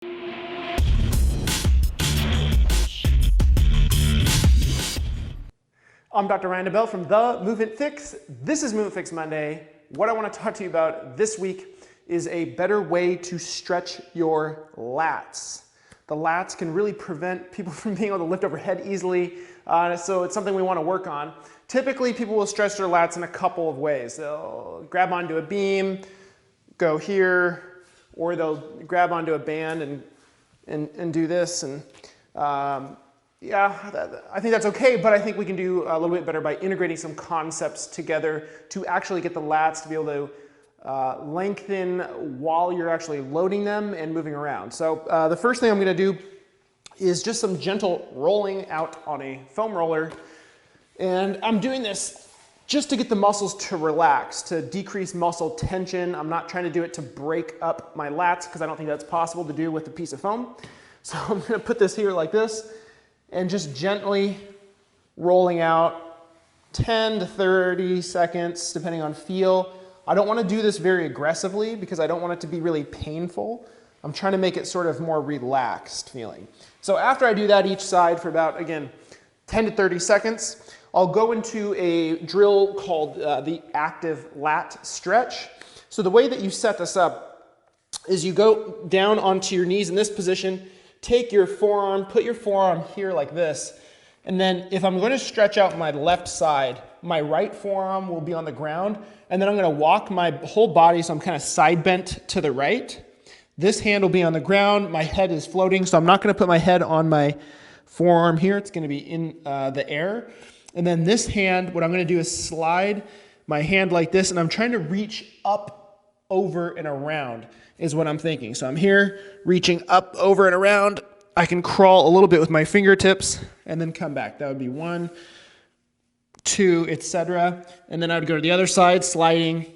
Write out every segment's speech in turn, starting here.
I'm Dr. Ryan DeBell from The Movement Fix. This is Movement Fix Monday. What I want to talk to you about this week is a better way to stretch your lats. The lats can really prevent people from being able to lift overhead easily, so it's something we want to work on. Typically, people will stretch their lats in a couple of ways. They'll grab onto a beam, go here, or they'll grab onto a band and do this. And yeah, I think that's okay, but I think we can do a little bit better by integrating some concepts together to actually get the lats to be able to lengthen while you're actually loading them and moving around. So the first thing I'm going to do is just some gentle rolling out on a foam roller. And I'm doing this just to get the muscles to relax, to decrease muscle tension. I'm not trying to do it to break up my lats because I don't think that's possible to do with a piece of foam. So I'm going to put this here like this and just gently rolling out 10 to 30 seconds depending on feel. I don't want to do this very aggressively because I don't want it to be really painful. I'm trying to make it sort of more relaxed feeling. So after I do that each side for about, again, 10 to 30 seconds, I'll go into a drill called the active lat stretch. So the way that you set this up is you go down onto your knees in this position, take your forearm, put your forearm here like this, and then if I'm going to stretch out my left side, my right forearm will be on the ground, and then I'm going to walk my whole body so I'm kind of side bent to the right. This hand will be on the ground, my head is floating, so I'm not going to put my head on my forearm here, it's going to be in the air. And then this hand, what I'm going to do is slide my hand like this, and I'm trying to reach up, over, and around is what I'm thinking. So I'm here, reaching up, over, and around. I can crawl a little bit with my fingertips and then come back. That would be 1, 2, etc. And then I would go to the other side, sliding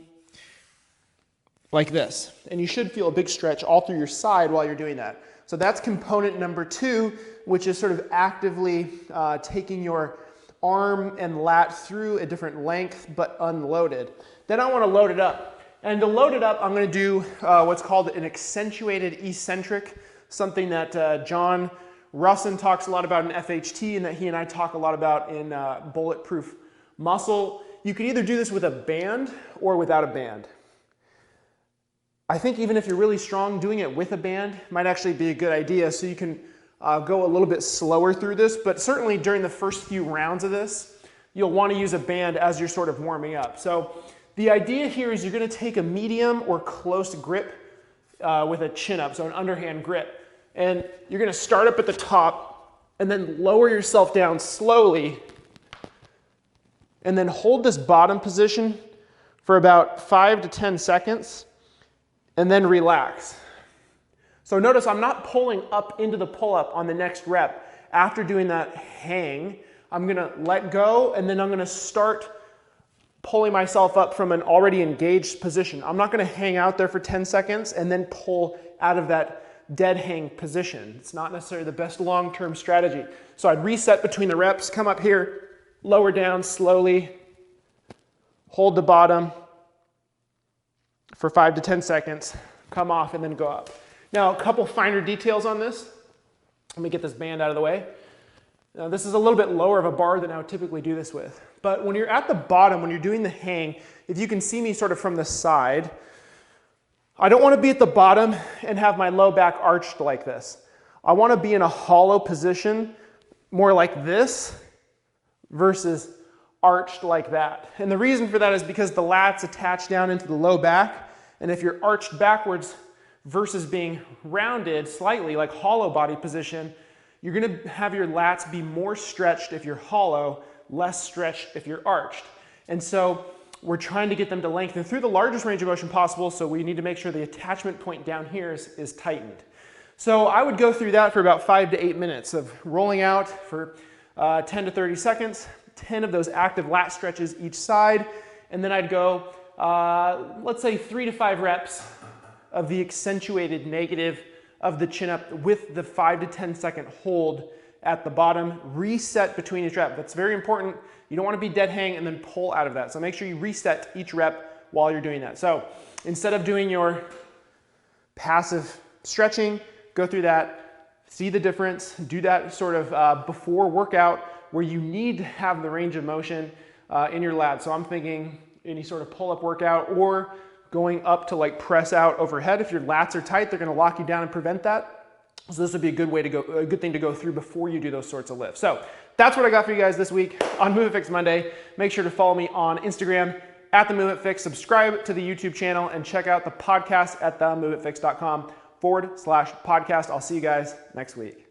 like this. And you should feel a big stretch all through your side while you're doing that. So that's component number 2, which is sort of actively taking your arm and lat through a different length, but unloaded. Then I want to load it up. And to load it up, I'm going to do what's called an accentuated eccentric, something that John Russin talks a lot about in FHT and that he and I talk a lot about in Bulletproof Muscle. You can either do this with a band or without a band. I think even if you're really strong, doing it with a band might actually be a good idea, so you can go a little bit slower through this, but certainly during the first few rounds of this, you'll want to use a band as you're sort of warming up. So the idea here is you're going to take a medium or close grip with a chin up, so an underhand grip. And you're going to start up at the top and then lower yourself down slowly and then hold this bottom position for about 5 to 10 seconds and then relax. So notice I'm not pulling up into the pull-up on the next rep. After doing that hang, I'm going to let go and then I'm going to start pulling myself up from an already engaged position. I'm not going to hang out there for 10 seconds and then pull out of that dead hang position. It's not necessarily the best long-term strategy. So I'd reset between the reps, come up here, lower down slowly, hold the bottom for 5 to 10 seconds, come off and then go up. Now a couple finer details on this. Let me get this band out of the way. Now this is a little bit lower of a bar than I would typically do this with. But when you're at the bottom, when you're doing the hang, if you can see me sort of from the side, I don't want to be at the bottom and have my low back arched like this. I want to be in a hollow position, more like this, versus arched like that. And the reason for that is because the lats attach down into the low back, and if you're arched backwards versus being rounded slightly, like hollow body position, you're going to have your lats be more stretched if you're hollow, less stretched if you're arched. And so we're trying to get them to lengthen through the largest range of motion possible, so we need to make sure the attachment point down here is tightened. So I would go through that for about 5 to 8 minutes of rolling out for 10 to 30 seconds, 10 of those active lat stretches each side, and then I'd go, let's say 3 to 5 reps of the accentuated negative of the chin up with the 5 to 10 second hold at the bottom, reset between each rep. That's very important. You don't want to be dead hang and then pull out of that. So make sure you reset each rep while you're doing that. So instead of doing your passive stretching, go through that, see the difference, do that sort of before workout where you need to have the range of motion in your lats. So I'm thinking any sort of pull-up workout or going up to like press out overhead. If your lats are tight, they're gonna lock you down and prevent that. So this would be a good way to go, a good thing to go through before you do those sorts of lifts. So that's what I got for you guys this week on Movement Fix Monday. Make sure to follow me on Instagram at The Movement Fix, subscribe to the YouTube channel, and check out the podcast at themovementfix.com/podcast. I'll see you guys next week.